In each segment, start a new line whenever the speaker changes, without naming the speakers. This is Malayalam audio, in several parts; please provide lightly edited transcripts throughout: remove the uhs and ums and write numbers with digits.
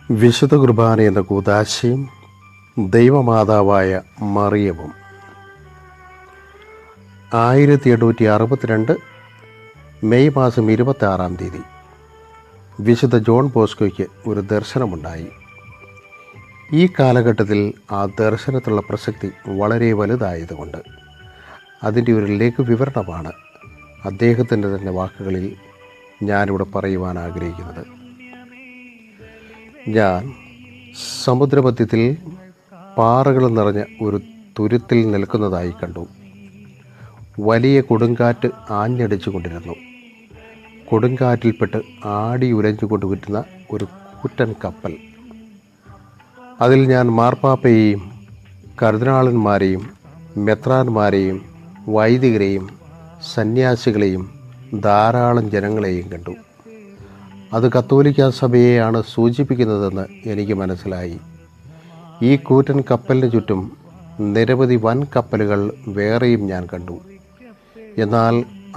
വിശുദ്ധ കുർബാന എന്ന കൂദാശയും ദൈവമാതാവായ മറിയവും 1862 മെയ് മാസം 26-ാം തീയതി വിശുദ്ധ ജോൺ ബോസ്കോയ്ക്ക് ഒരു ദർശനമുണ്ടായി. ഈ കാലഘട്ടത്തിൽ ആ ദർശനത്തിലുള്ള പ്രസക്തി വളരെ വലുതായതുകൊണ്ട് അതിൻ്റെ ഒരു ലഘുവിവരണമാണ് അദ്ദേഹത്തിൻ്റെ തന്നെ വാക്കുകളിൽ ഞാനിവിടെ പറയുവാൻ ആഗ്രഹിക്കുന്നത്. ഞാൻ സമുദ്രമധ്യത്തിൽ പാറകൾ നിറഞ്ഞ ഒരു തുരുത്തിൽ നിൽക്കുന്നതായി കണ്ടു. വലിയ കൊടുങ്കാറ്റ് ആഞ്ഞടിച്ചു കൊണ്ടിരുന്നു. കൊടുങ്കാറ്റിൽപ്പെട്ട് ആടി ഉലഞ്ഞുകൊണ്ടുവരുന്ന ഒരു കൂറ്റൻ കപ്പൽ. അതിൽ ഞാൻ മാർപ്പാപ്പയെയും കർദിനാളന്മാരെയും മെത്രാന്മാരെയും വൈദികരെയും സന്യാസികളെയും ധാരാളം ജനങ്ങളെയും കണ്ടു. അത് കത്തോലിക്ക സഭയെയാണ് സൂചിപ്പിക്കുന്നതെന്ന് എനിക്ക് മനസ്സിലായി. ഈ കൂറ്റൻ കപ്പലിന് ചുറ്റും നിരവധി വൻ കപ്പലുകൾ വേറെയും ഞാൻ കണ്ടു. എന്നാൽ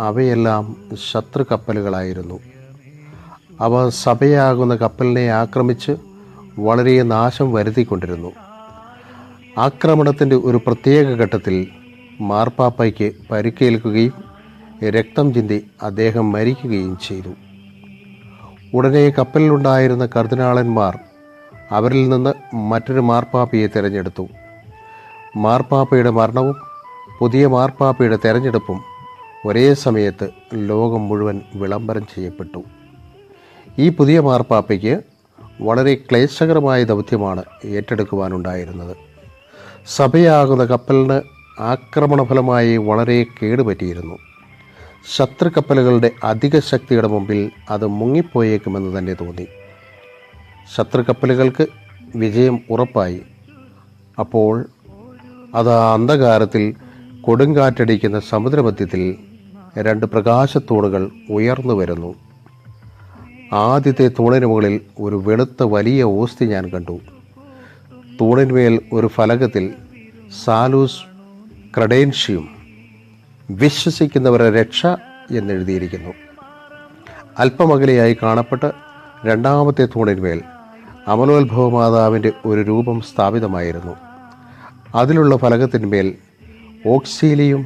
അവയെല്ലാം ശത്രു കപ്പലുകളായിരുന്നു. അവ സഭയാകുന്ന കപ്പലിനെ ആക്രമിച്ച് വളരെ നാശം വരുത്തിക്കൊണ്ടിരുന്നു. ആക്രമണത്തിൻ്റെ ഒരു പ്രത്യേക ഘട്ടത്തിൽ മാർപ്പാപ്പയ്ക്ക് പരിക്കേൽക്കുകയും രക്തം ചിന്തി അദ്ദേഹം മരിക്കുകയും ചെയ്തു. ഉടനെ കപ്പലിലുണ്ടായിരുന്ന കർദിനാളന്മാർ അവരിൽ നിന്ന് മറ്റൊരു മാർപ്പാപ്പയെ തിരഞ്ഞെടുത്തു. മാർപ്പാപ്പയുടെ മരണവും പുതിയ മാർപ്പാപ്പയുടെ തിരഞ്ഞെടുപ്പും ഒരേ സമയത്ത് ലോകം മുഴുവൻ വിളംബരം ചെയ്യപ്പെട്ടു. ഈ പുതിയ മാർപ്പാപ്പയ്ക്ക് വളരെ ക്ലേശകരമായ ദൗത്യമാണ് ഏറ്റെടുക്കുവാനുണ്ടായിരുന്നത്. സഭയാകുന്ന കപ്പലിന് ആക്രമണഫലമായി വളരെ കേടുപറ്റിയിരുന്നു. ശത്രു കപ്പലുകളുടെ അധിക ശക്തിയുടെ മുമ്പിൽ അത് മുങ്ങിപ്പോയേക്കുമെന്ന് തന്നെ തോന്നി. ശത്രു കപ്പലുകൾക്ക് വിജയം ഉറപ്പായി. അപ്പോൾ അത് അന്ധകാരത്തിൽ കൊടുങ്കാറ്റടിക്കുന്ന സമുദ്രമധ്യത്തിൽ 2 പ്രകാശത്തൂണുകൾ ഉയർന്നു വരുന്നു. ആദ്യത്തെ തൂണിന് മുകളിൽ ഒരു വെളുത്ത വലിയ ഓസ്തി ഞാൻ കണ്ടു. തൂണിന്മേൽ ഒരു ഫലകത്തിൽ സാലൂസ് ക്രഡേൻഷ്യം വിശ്വസിക്കുന്നവരുടെ രക്ഷ എന്നെഴുതിയിരിക്കുന്നു. അല്പമകലെയായി കാണപ്പെട്ട് രണ്ടാമത്തെ തൂണിന്മേൽ അമലോത്ഭവ മാതാവിൻ്റെ ഒരു രൂപം സ്ഥാപിതമായിരുന്നു. അതിലുള്ള ഫലകത്തിന്മേൽ ഓക്സീലിയും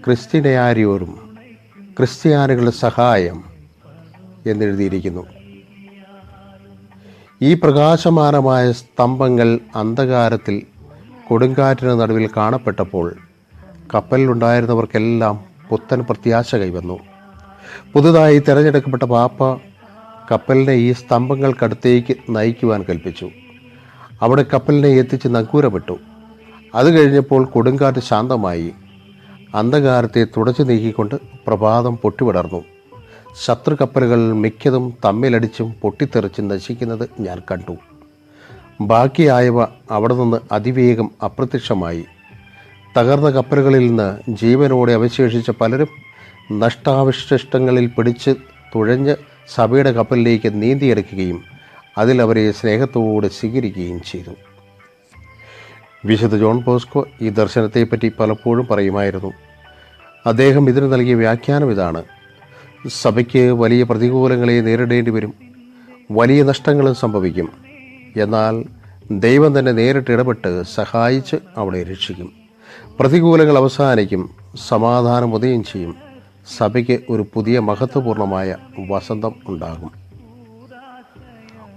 ക്രിസ്ത്യനയാരിയോരും ക്രിസ്ത്യാനികളുടെ സഹായം എന്നെഴുതിയിരിക്കുന്നു. ഈ പ്രകാശമാനമായ സ്തംഭങ്ങൾ അന്ധകാരത്തിൽ കൊടുങ്കാറ്റിന് നടുവിൽ കാണപ്പെട്ടപ്പോൾ കപ്പലിലുണ്ടായിരുന്നവർക്കെല്ലാം പുത്തൻ പ്രത്യാശ കൈവന്നു. പുതുതായി തിരഞ്ഞെടുക്കപ്പെട്ട പാപ്പ കപ്പലിനെ ഈ സ്തംഭങ്ങൾക്കടുത്തേക്ക് നയിക്കുവാൻ കൽപ്പിച്ചു. അവിടെ കപ്പലിനെ എത്തിച്ച് നങ്കൂരമിട്ടു. അത് കഴിഞ്ഞപ്പോൾ കൊടുങ്കാറ്റ് ശാന്തമായി. അന്ധകാരത്തെ തുടച്ചു നീക്കിക്കൊണ്ട് പ്രഭാതം പൊട്ടിവിടർന്നു. ശത്രു കപ്പലുകൾ മിക്കതും തമ്മിലടിച്ചും പൊട്ടിത്തെറിച്ചും നശിക്കുന്നത് ഞാൻ കണ്ടു. ബാക്കിയായവ അവിടെ നിന്ന് അതിവേഗം അപ്രത്യക്ഷമായി. തകർന്ന കപ്പലുകളിൽ നിന്ന് ജീവനോടെ അവശേഷിച്ച പലരും നഷ്ടാവശിഷ്ടങ്ങളിൽ പിടിച്ച് തുഴഞ്ഞ് സഭയുടെ കപ്പലിലേക്ക് നീന്തിയെടുക്കുകയും അതിൽ അവരെ സ്നേഹത്തോടെ സ്വീകരിക്കുകയും ചെയ്തു. വിശുദ്ധ ജോൺ ബോസ്കോ ഈ ദർശനത്തെപ്പറ്റി പലപ്പോഴും പറയുമായിരുന്നു. അദ്ദേഹം ഇതിന് നൽകിയ വ്യാഖ്യാനം ഇതാണ്: സഭയ്ക്ക് വലിയ പ്രതികൂലങ്ങളെ നേരിടേണ്ടി വരും, വലിയ നഷ്ടങ്ങളും സംഭവിക്കും. എന്നാൽ ദൈവം തന്നെ നേരിട്ട് ഇടപെട്ട് സഹായിച്ച് അവിടെ രക്ഷിക്കും. പ്രതികൂലങ്ങൾ അവസാനിക്കും, സമാധാനം ഉദയം ചെയ്യും, സഭയ്ക്ക് ഒരു പുതിയ മഹത്വപൂർണമായ വസന്തം ഉണ്ടാകും.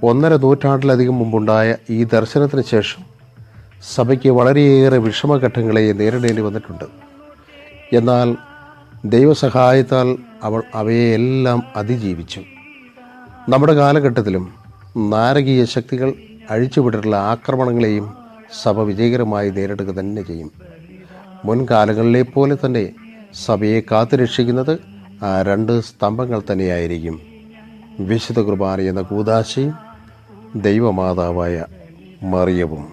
1.5 നൂറ്റാണ്ടിലധികം മുമ്പുണ്ടായ ഈ ദർശനത്തിന് ശേഷം സഭയ്ക്ക് വളരെയേറെ വിഷമഘട്ടങ്ങളെ നേരിടേണ്ടി വന്നിട്ടുണ്ട്. എന്നാൽ ദൈവസഹായത്താൽ അവൾ അവയെല്ലാം അതിജീവിച്ചു. നമ്മുടെ കാലഘട്ടത്തിലും നാരകീയ ശക്തികൾ അഴിച്ചുവിട്ടിട്ടുള്ള ആക്രമണങ്ങളെയും സഭ വിജയകരമായി നേരിടുക തന്നെ ചെയ്യും. മുൻകാലങ്ങളിലെ പോലെ തന്നെ സഭയെ കാത്തുരക്ഷിക്കുന്നത് ആ 2 സ്തംഭങ്ങൾ തന്നെയായിരിക്കും: വിശുദ്ധ കുർബാന എന്ന കൂദാശയും ദൈവമാതാവായ മറിയവും.